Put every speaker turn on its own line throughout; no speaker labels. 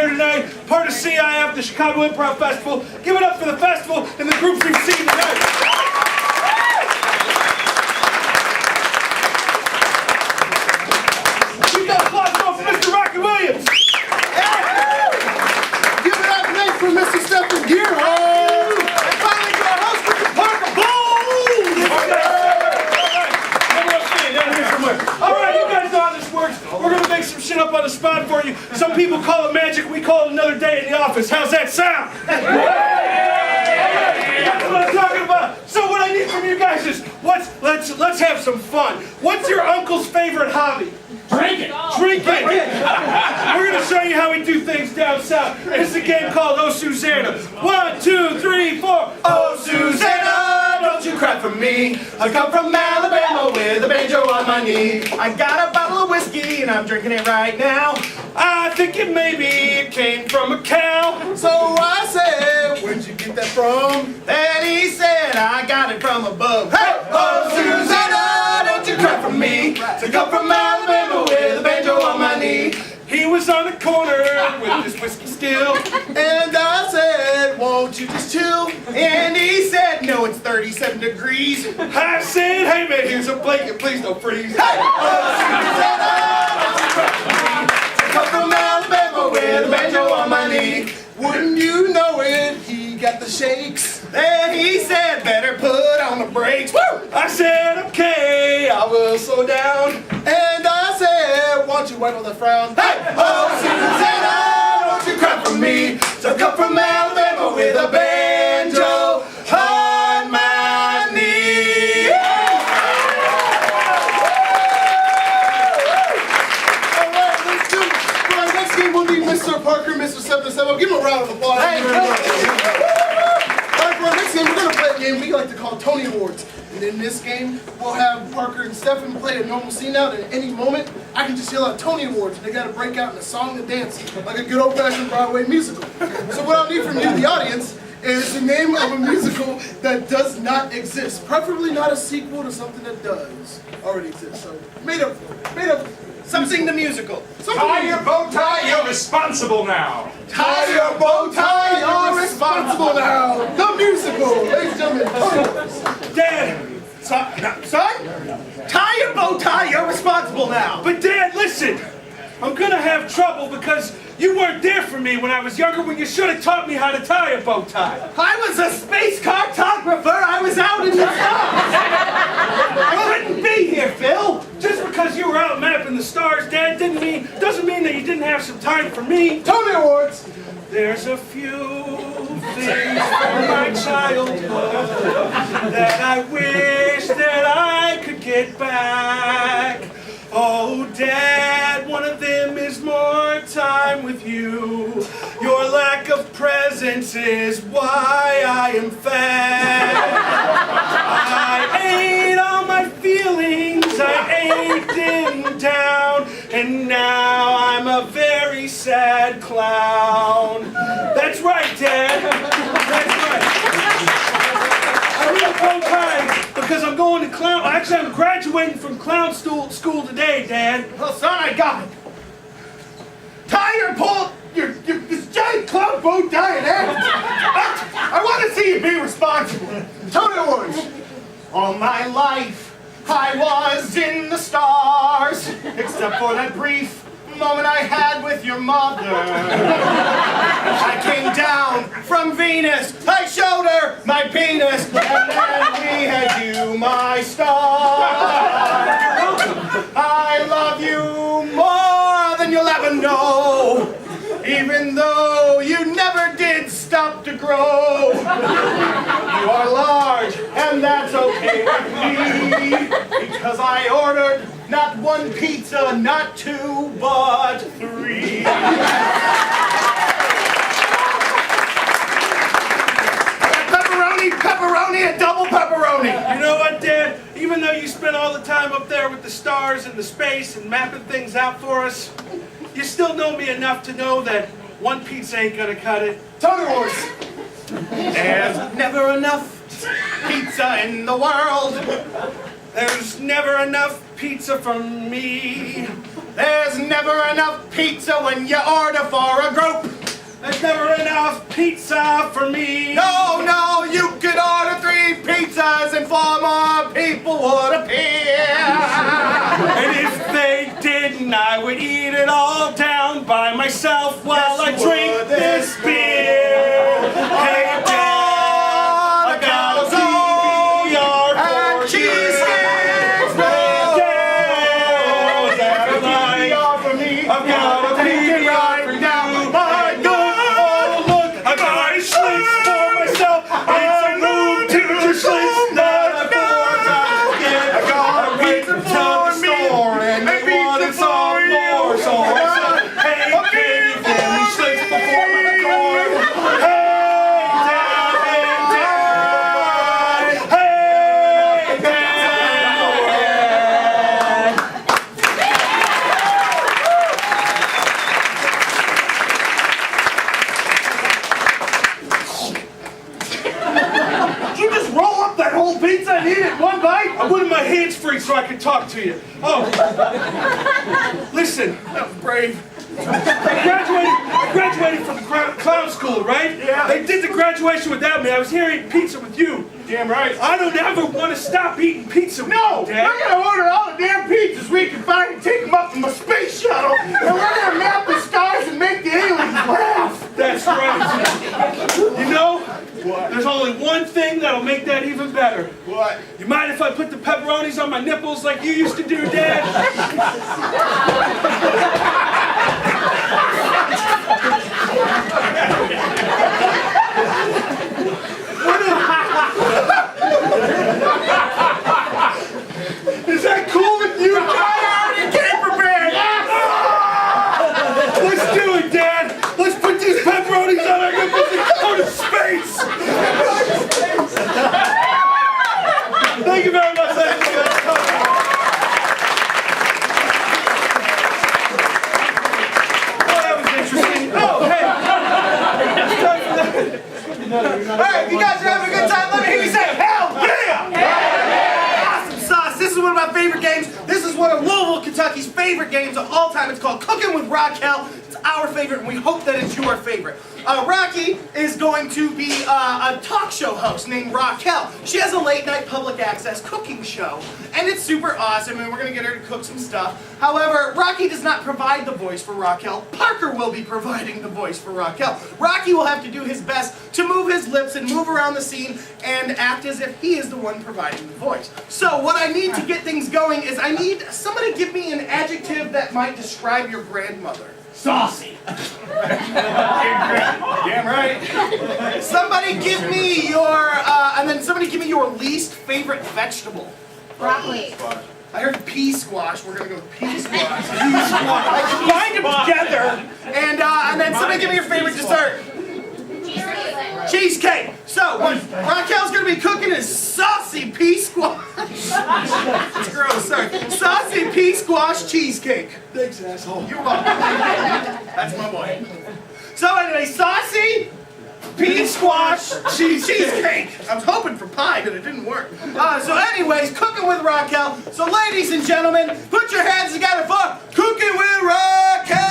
here tonight, part of CIF, the Chicago Improv Festival. Give it up for the festival and the groups we've seen tonight.
For Mr. Stephen Gear. And finally to our host, Mr. Parker. Boom!
All right, you guys know how this works. We're going to make some shit up on the spot for you. Some people call it magic. We call it another day in the office. How's that sound? That's what I'm talking about. So what I need from you guys is, let's have some fun. What's your uncle's favorite hobby?
Drinking!
Drinking! We're going to show you how we do things down south. It's a game called Oh Susanna. 1, 2, 3, 4.
Oh Susanna, don't you cry for me. I come from Alabama with a banjo on my knee. I got a bottle of whiskey and I'm drinking it right now.
I think it came from a cow.
So I said, where'd you get that from? And he said, I got it from above. Hey! Oh Susanna, don't you cry for me. I come from Alabama with a banjo on my knee.
He was on the corner with his whiskey still.
And I said, won't you just chill? And he said, no, it's 37 degrees.
I said, hey man, here's a blanket, please don't freeze.
Hey! Oh, Susanna, come from Alabama with a banjo on my knee. Wouldn't you know it, he got the shakes. Then he said, better put on the brakes. Woo!
I said, okay, I will slow down.
And I said, won't you wipe on the frown? Hey! Oh, Susanna, won't you cry for me? So come from Alabama with a banjo on my knee. All right, let's do it. For our next game will be Mr. Parker, Mr. 77. Give him a round of applause. Thank you very much. All right, for our next game, we're going to play a game we like to call Tony Awards. And in this game, we'll have Parker and Stephen play a normal scene out, and at any moment, I can just yell out Tony Awards, and they got to break out in a song and dance, like a good old-fashioned Broadway musical. So what I'll need from you, the audience, is the name of a musical that does not exist. Preferably not a sequel to something that does already exist. So, made up.
Something the musical.
Tie your bow tie, you're responsible now.
Tie your bow tie, you're responsible now. The musical, ladies and gentlemen. Tony Awards.
Dad,
Son? Tie your bow tie, you're responsible now.
but Dad, listen. I'm gonna have trouble because you weren't there for me when I was younger when you should have taught me how to tie a bow tie.
I was a space cartographer. I was out in the stars. I couldn't be here, Phil.
Just because you were out mapping the stars, Dad, doesn't mean that you didn't have some time for me.
Tony Awards.
There's a few things from my childhood that I wish that I could get back. Oh, Dad, one of them is more time with you. Your lack of presence is why I am fat. I ate all my feelings, I ate them down, and now I'm a very sad clown. That's right, Dad. That's right. I need a bow tie because I'm going to clown. Actually, I'm graduating from clown school today, Dad.
Well, son, I got it. Tie your this giant clown bow tie in there. I want to see you be responsible. Tony Awards. All my life, I was in the stars, except for that brief moment I had with your mother. I came down from Venus, I showed her my penis, and then we had you, my star. I love you more than you'll ever know, even though you never did stop to grow. You are large, and that's okay with me, because I ordered not one pizza, not two, but three. Pepperoni, and double pepperoni.
You know what, Dad? Even though you spent all the time up there with the stars and the space and mapping things out for us, you still know me enough to know that one pizza ain't gonna cut it.
Tony Awards. There's never enough pizza in the world.
There's never enough pizza for me.
There's never enough pizza when you order for a group.
There's never enough pizza for me.
No, you could order 3 pizzas and 4 more people would appear.
And if they didn't, I would eat it all down by myself while I drink this beer. Hey, Dad, I got a PBR for cheesecakes. Hey, Dad, is that right? I've got a PBR for you. My God, oh look, I got a Schlitz for myself. It's a room temperature Schlitz that I forgot to get. I got a pizza for me. And they wanted some more, so I said, hey, can you give me Schlitz before my door? Hey, Dad, hey, Dad.
Did you just roll up that whole pizza and eat it in one bite?
I wanted my hands free so I could talk to you. Oh, listen,
That was brave.
I graduated from the clown school, right?
Yeah.
They did the graduation without me. I was here eating pizza with you.
Damn right.
I don't ever want to stop eating pizza with
No,
you, Dad.
we're gonna order all the damn pizzas we can find and take them up in the space shuttle, and we're gonna map the stars and make the aliens laugh.
That's right. You know, there's only one thing that'll make that even better.
What?
You mind if I put the pepperonis on my nipples like you used to do, Dad? Is that cool with you?
I already came prepared.
Let's do it, Dad. Let's put these pepperonis on our nipples and go to space. Thank you very much, ladies and gentlemen. Oh, that was interesting. Oh, hey.
Alright, if you guys are having a good time, let me hear you say, hell yeah! Awesome sauce. This is one of my favorite games. This is one of Louisville, Kentucky's favorite games of all time. It's called Cooking with Raquel. It's our favorite, and we hope that it's your favorite. Rocky is going to be a talk show host named Raquel. She has a late-night public access cooking show, and it's super awesome, and we're going to get her to cook some stuff. However, Rocky does not provide the voice for Raquel. Parker will be providing the voice for Raquel. Rocky will have to do his best to move his lips and move around the scene and act as if he is the one providing the voice. So what I need to get things going is I need somebody give me an adjective that might describe your grandmother.
Saucy.
Damn right. Somebody give me your, and then somebody give me your least favorite vegetable.
Broccoli.
I heard pea squash. We're gonna go with pea squash.
I combined them together.
And then somebody give me your favorite dessert. Cheesecake. So what Raquel's gonna be cooking is saucy pea squash. It's gross. Sorry. Saucy pea squash cheesecake.
Thanks, asshole.
You're welcome. That's my boy. So anyway, saucy pea squash cheesecake. I was hoping for pie, but it didn't work. So anyways, Cooking with Raquel. So ladies and gentlemen, put your hands together for Cooking with Raquel.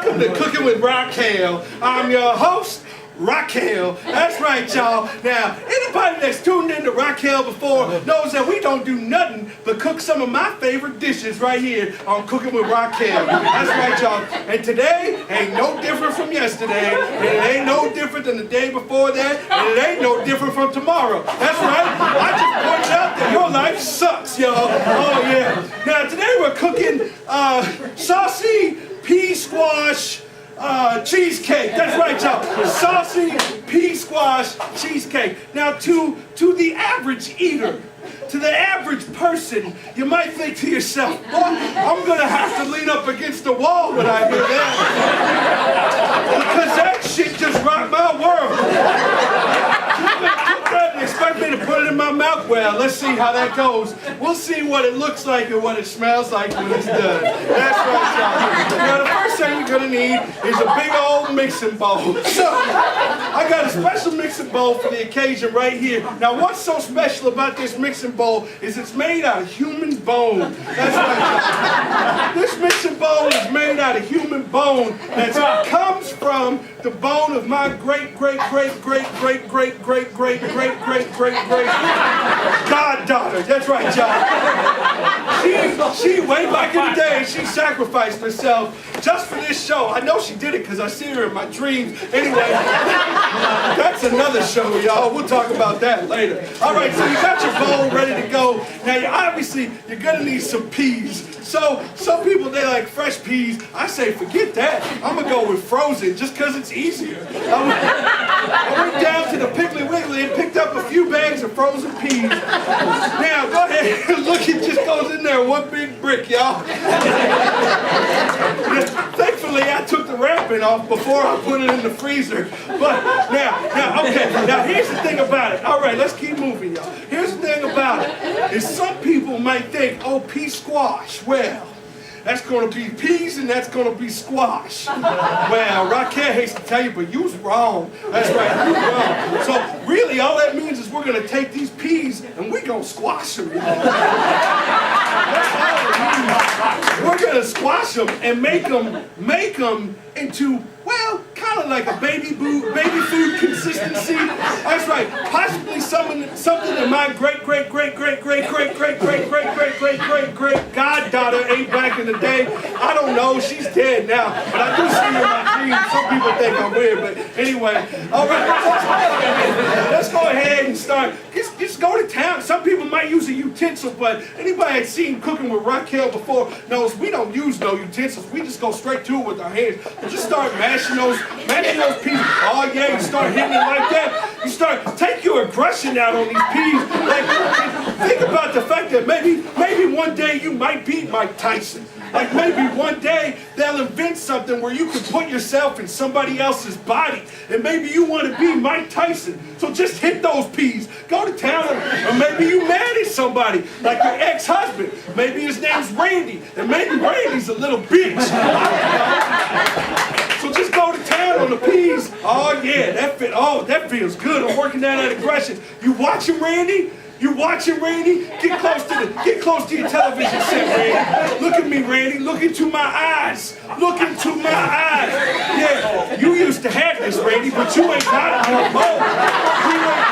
To Cooking with Raquel. I'm your host, Raquel. That's right, y'all. Now, anybody that's tuned into Raquel before knows that we don't do nothing but cook some of my favorite dishes right here on Cooking with Raquel. That's right, y'all. And today ain't no different from yesterday, and it ain't no different than the day before that, and it ain't no different from tomorrow. That's right. I just pointed out that your life sucks, y'all. Oh, yeah. Now, today we're cooking saucy pea squash cheesecake. That's right, y'all. Saucy pea squash cheesecake. Now, to the average eater, to the average person, you might think to yourself, boy, I'm going to have to lean up against the wall when I hear that. Because that shit just rocked my world. You expect me to put it in my mouth. Well, let's see how that goes. We'll see what it looks like and what it smells like when it's done. That's right, y'all. Now, the first thing you're gonna need is a big old mixing bowl. So, I got a special mixing bowl for the occasion right here. Now, what's so special about this mixing bowl is it's made out of human bone. That's right. This mixing bowl is made out of human bone that comes from the bone of my great goddaughter. That's right, John. She way back in the day, she sacrificed herself just for this show. I know she did it because I see her in my dreams. Anyway, that's another show, y'all. We'll talk about that later. All right, so you got your bowl ready to go. Now, you're gonna need some peas. So some people, they like fresh peas. I say, forget that. I'm gonna go with frozen just because it's easier. I went down to the Piggly Wiggly and picked up a few bags of frozen peas. Now, go ahead and look, it just goes in there, one big brick, y'all. Thankfully, I took the wrapping off before I put it in the freezer. But now here's the thing about it. All right, let's keep moving, y'all. Here's the thing about it, is some people might think, oh, pea squash. Well, that's going to be peas and that's going to be squash. Well, Raquel hates to tell you, but you was wrong. That's right, you was wrong. So really, all that means is we're going to take these peas and we're going to squash them, y'all. That's all it means. We're going to squash them and make them into, well, kind of like a baby food consistency. That's right. Possibly something that my great goddaughter ate back in the day. I don't know. She's dead now, but I do see her in my dreams. Some people think I'm weird, but anyway. All right. Let's go ahead and start. Just go to town. Some people might use a utensil, but anybody that's seen cooking with Raquel before knows we don't use no utensils. We just go straight to it with our hands. Just start mashing those peas. Oh yeah, you start hitting it like that. You take your aggression out on these peas. Like, think about the fact that maybe one day you might beat Mike Tyson. Like maybe one day they'll invent something where you can put yourself in somebody else's body. And maybe you want to be Mike Tyson. So just hit those peas. Go to town, or maybe you mad at somebody, like your ex-husband. Maybe his name's Randy, and maybe Randy's a little bitch. So just go to town on the peas. Oh yeah, that feels good. I'm working down that aggression. You watching Randy? You watching, Randy? Get close to your television set, Randy. Look at me, Randy. Look into my eyes. Look into my eyes. Yeah, you used to have this, Randy, but you ain't got it no more. You ain't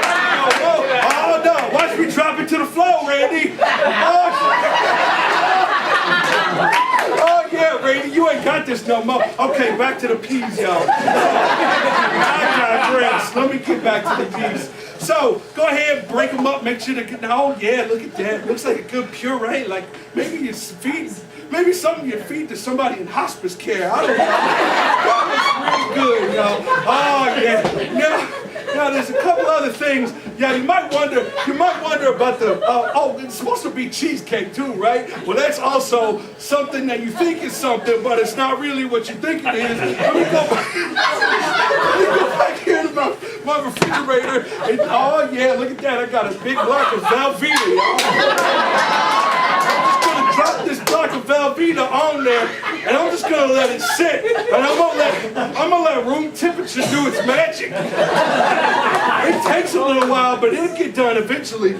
got it no more. Oh no, watch me drop it to the floor, Randy. Oh yeah, Randy, you ain't got this no more. Okay, back to the peas, y'all. I digress. Let me get back to the peas. So, go ahead, break them up, make sure they're good. Oh yeah, look at that. Looks like a good puree. Like maybe something you feed to somebody in hospice care. I don't know. That looks really good, y'all. Oh yeah. Now there's a couple other things. Yeah, you might wonder about the, it's supposed to be cheesecake too, right? Well, that's also something that you think is something, but it's not really what you think it is. Let me go back here to my refrigerator. And, oh yeah, look at that. I got a big block of Velveeta, y'all. Drop this block of Velveeta on there, and I'm just gonna let it sit, and I'm gonna let room temperature do its magic. It takes a little while, but it'll get done eventually.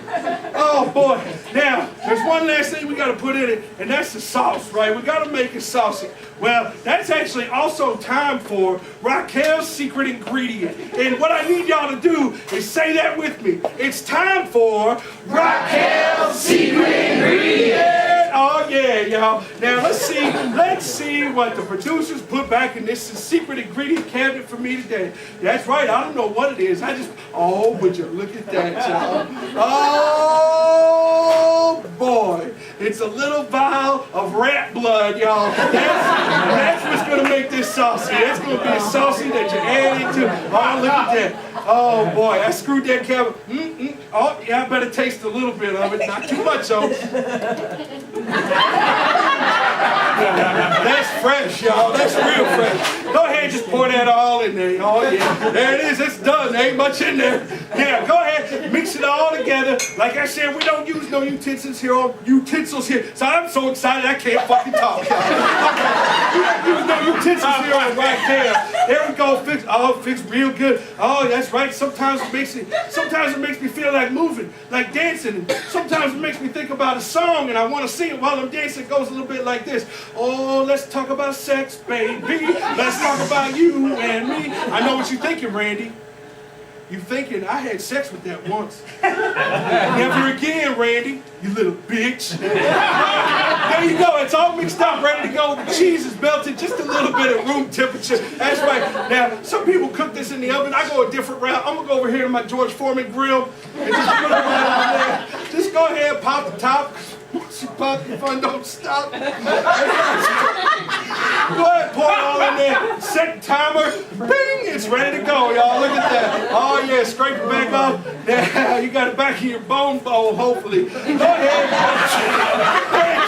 Oh boy! Now there's one last thing we gotta put in it, and that's the sauce, right? We gotta make it saucy. Well, that's actually also time for Raquel's secret ingredient, and what I need y'all to do is say that with me. It's time for Raquel's secret ingredient. Oh yeah, y'all. Now let's see what the producers put back in this secret ingredient cabinet for me today. That's right, I don't know what it is. Would you look at that, y'all. Oh boy. It's a little vial of rat blood, y'all. That's what's gonna make this saucy. That's gonna be a saucy that you add into. Oh, look at that. Oh boy, I screwed that cabinet. Oh yeah, I better taste a little bit of it. Not too much though. That's fresh, y'all. That's real fresh. Go ahead, just pour that all in there. Oh yeah, there it is. It's done. There ain't much in there. Yeah, go ahead. ahead, mix it all together. Like I said, we don't use no utensils here, So I'm so excited I can't fucking talk. We don't use no utensils here right there. There we go, fix real good. Oh, that's right. Sometimes it makes me feel like moving, like dancing. Sometimes it makes me think about a song and I want to sing it while I'm dancing. It goes a little bit like this. Oh, let's talk about sex, baby. Let's talk about you and me. I know what you're thinking, Randy. You thinking I had sex with that once. Never again, Randy, you little bitch. There you go, it's all mixed up, ready to go. The cheese is melted, just a little bit at room temperature. That's right. Now, some people cook this in the oven. I go a different route. I'm gonna go over here to my George Foreman grill and just put it right on there. Just go ahead, pop the top. Once you pop, the fun don't stop. Go ahead, pour it all in there. Set the timer. Bing! It's ready to go, y'all. Look at that. Oh, yeah, scrape it back up. Now, you got it back in your bone bowl, hopefully. Go ahead.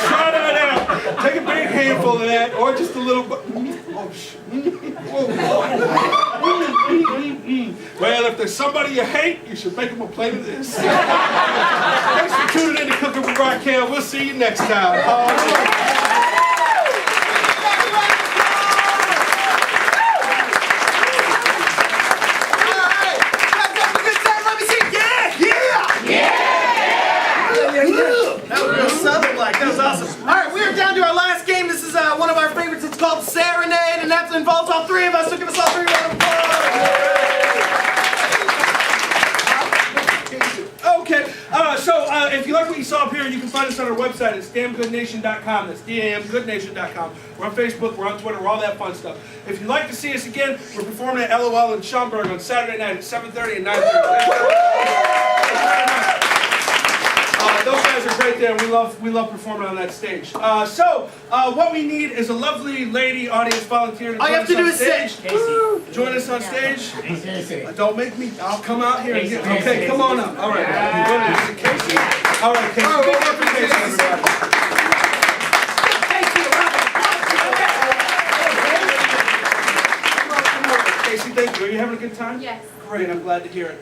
Try that out. Take a big handful of that, or just a little bit. Oh, shit. Well, if there's somebody you hate, you should make them a plate of this. Thanks for tuning in to Cooking with Raquel. We'll see you next time.
That was real southern like. That was awesome. All right, we are down to our last game. This is one of our favorites. It's called Serenade, and that involves all three of us. So give us all three rounds of applause.
Okay, if you like what you saw up here, you can find us on our website. It's damngoodnation.com. That's damngoodnation.com. We're on Facebook, we're on Twitter, we're all that fun stuff. If you'd like to see us again, we're performing at LOL in Schaumburg on Saturday night at 7:30 and 9:30. Those guys are great there, and we love performing on that stage. What we need is a lovely lady audience volunteer to join us on stage. Join us on stage. Don't make me. I'll come out here and get. Okay, come on up. All right. Casey. All right, Casey. Big hand for Casey, everybody. Casey, thank you. Are you having a good time?
Yes.
Great, I'm glad to hear it.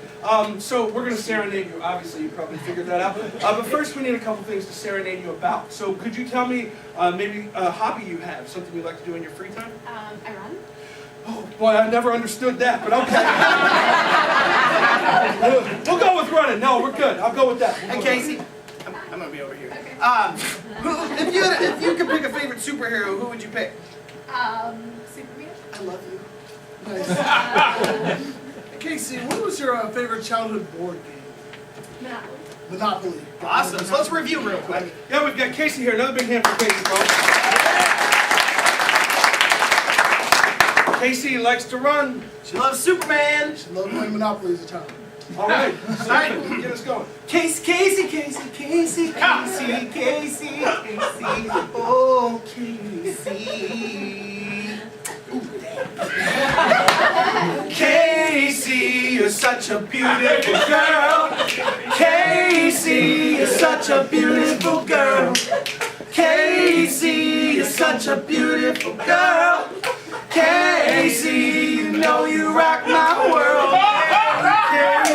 So we're going to serenade you. Obviously, you probably figured that out. But first, we need a couple things to serenade you about. So could you tell me maybe a hobby you have, something you like to do in your free time?
I run.
Oh, boy, I never understood that, but okay. We'll go with running. No, we're good. I'll go with that.
And Casey, I'm going to be over here.
Okay.
If you could pick a favorite superhero, who would you pick?
Superman.
I love you. Nice. Casey, what was your favorite childhood board game?
Monopoly.
Monopoly.
Awesome. So let's review real quick.
Yeah, we've got Casey here. Another big hand for Casey, folks. Casey likes to run.
She loves Superman.
She loved playing Monopoly as a child.
All right.
All right.
Get us going.
Casey. Oh, Casey. Casey, you're such a beautiful girl. Casey, you're such a beautiful girl. Casey, you're such a beautiful girl. Casey, you know you rock my world.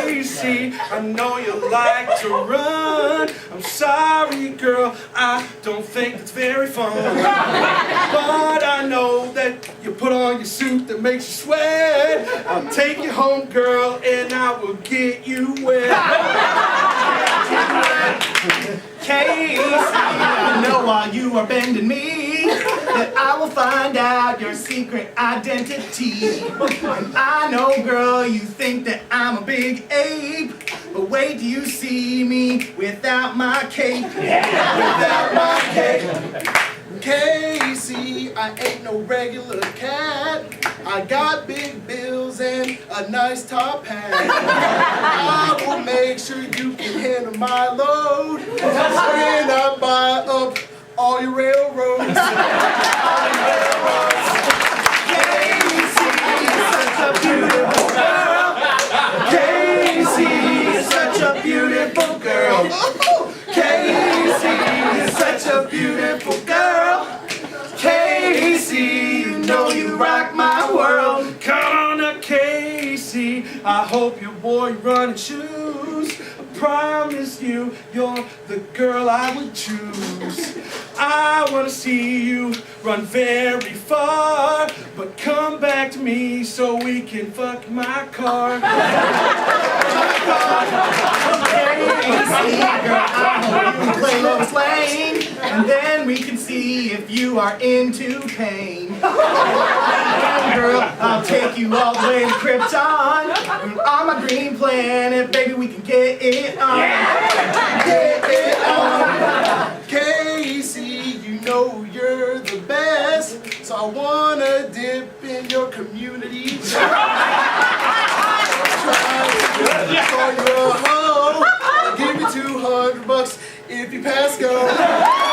Casey, I know you like to run. I'm sorry, girl, I don't think it's very fun. But I know that you put on your suit that makes you sweat. I'll take you home, girl, and I will get you wet. Casey, I know while you are bending me that I will find out your secret identity. And I know, girl, you think that I'm a big ape, but wait till you see me without my cape. Without my cape.
Casey, I ain't no regular cat. I got big bills and a nice top hat. I will make sure you can handle my load when I buy up all your railroads.
Casey, you're such a beautiful girl. Casey, you're such a beautiful girl. Casey, you're such a beautiful girl. Casey, you know you rock my world. Come on up, Casey. I hope you wore your running shoes.
promise you, you're the girl I would choose. I wanna see you run very far, but come back to me so we can fuck my car.
Casey, girl, I hope you play Lois Lane, and then we can see if you are into pain. And girl, I'll take you all the way to Krypton. And on my green planet, baby, we can get it on.
Get it on. Casey, you know you're the best, so I wanna dip in your community. Call you a hoe. I'll give you $200 if you pass go.